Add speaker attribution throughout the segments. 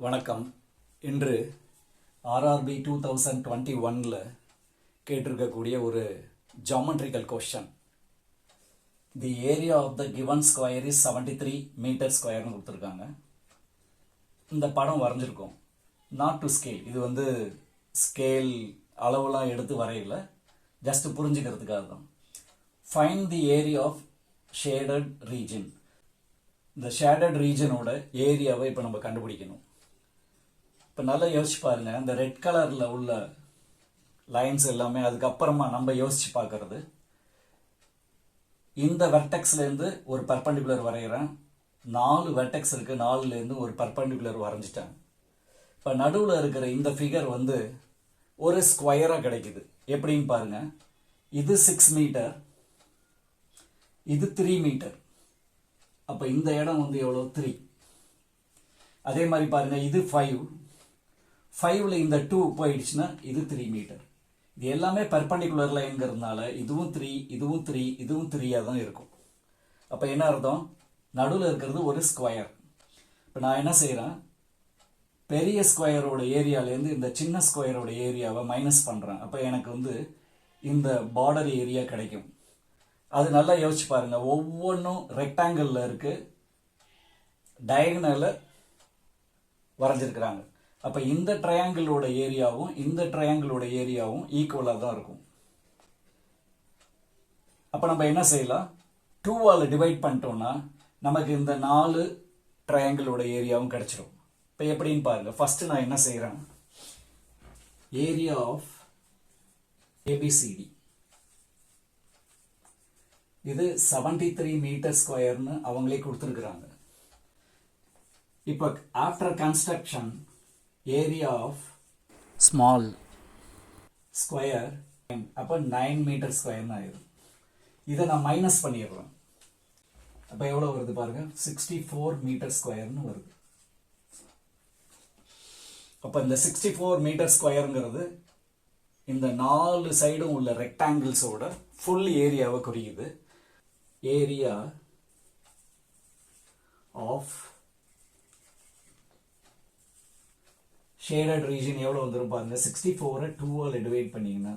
Speaker 1: வணக்கம். இன்று ஆர்ஆர்பி 2021ல் கேட்டிருக்கக்கூடிய ஒரு geometrical question. The area of the given square is 73 meter ஸ்கொயர்னு கொடுத்துருக்காங்க. இந்த படம் வரைஞ்சிருக்கோம். நாட் டு ஸ்கேல், இது ஸ்கேல் அளவுலாம் எடுத்து வரையில, ஜஸ்ட் புரிஞ்சுக்கிறதுக்காக தான். Find the area of shaded region. இந்த ஷேடட் ரீஜனோட ஏரியாவை இப்போ நம்ம கண்டுபிடிக்கணும். இப்போ நல்லா யோசிச்சு பாருங்க, இந்த ரெட் கலரில் உள்ள லைன்ஸ் எல்லாமே அதுக்கப்புறமா நம்ம யோசிச்சு பார்க்கறது. இந்த வெர்டெக்ஸ்லேருந்து ஒரு பர்பண்டிகுலர் வரைகிறேன். 4 வெர்டெக்ஸ் இருக்கு, 4லேருந்து ஒரு பர்பண்டிகுலர் வரைஞ்சிட்டேன். இப்போ நடுவில் இருக்கிற இந்த ஃபிகர் ஒரு ஸ்கொயராக கிடைக்குது. எப்படின்னு பாருங்க, இது 6 மீட்டர், இது 3 மீட்டர். அப்போ இந்த இடம் எவ்வளோ? 3. அதே மாதிரி பாருங்க, இது 5ல் இந்த 2 போயிடுச்சுன்னா இது 3 மீட்டர். இது எல்லாமே பர்பண்டிகுலர் லைன்ங்கிறதுனால இதுவும் 3, இதுவும் 3, இதுவும் 3ஆக தான் இருக்கும். அப்போ என்ன அர்த்தம்? நடுவில் இருக்கிறது ஒரு ஸ்கொயர். இப்போ நான் என்ன செய்கிறேன், பெரிய ஸ்கொயரோட ஏரியாலேருந்து இந்த சின்ன ஸ்கொயரோட ஏரியாவை மைனஸ் பண்ணுறேன். அப்போ எனக்கு இந்த பார்டர் ஏரியா கிடைக்கும். அது நல்லா யோசிச்சு பாருங்க, ஒவ்வொன்றும் ரெக்டாங்கிளில் இருக்கு, டயகனலில் வரைஞ்சிருக்கிறாங்க. அப்போ இந்த ட்ரையாங்கிளோட ஏரியாவும் இந்த ட்ரையாங்கிளோட ஏரியாவும் ஈக்குவலாக தான் இருக்கும். அப்போ நம்ம என்ன செய்யலாம், 2ஆல் டிவைட் பண்ணிட்டோம்னா நமக்கு இந்த 4 ட்ரையாங்கிளோட ஏரியாவும் கிடைச்சிடும். இப்போ எப்படின்னு பாருங்க, ஃபர்ஸ்ட் நான் என்ன செய்கிறேன், ஏரியா ஆஃப் ஏபிசிடி இது 73 மீட்டர் ஸ்கொயர்னு அவங்களே கொடுத்துருக்குறாங்க. இப்போ after construction area of small square அப்போ 9 மீட்டர் ஸ்கொயர்னு ஆயிடும். இதை நான் மைனஸ் பண்ணிடுறேன். அப்போ எவ்வளோ வருது பாருங்க, 64 மீட்டர் ஸ்கொயர்னு வருது. அப்போ இந்த 64 மீட்டர் ஸ்கொயருங்கிறது இந்த 4 சைடும் உள்ள ரெக்டாங்கிள்ஸோட ஃபுல் ஏரியாவை குறிக்குது. ஏரியா ஆஃப் ஷேடட் ரீஜன் எவ்வளோ வந்துடும் பாருங்க, 64 2ஆல் டிவைட் பண்ணீங்கன்னா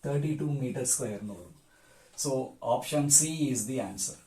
Speaker 1: 32 மீட்டர் ஸ்கொயர்னு வரும். So option C is the answer.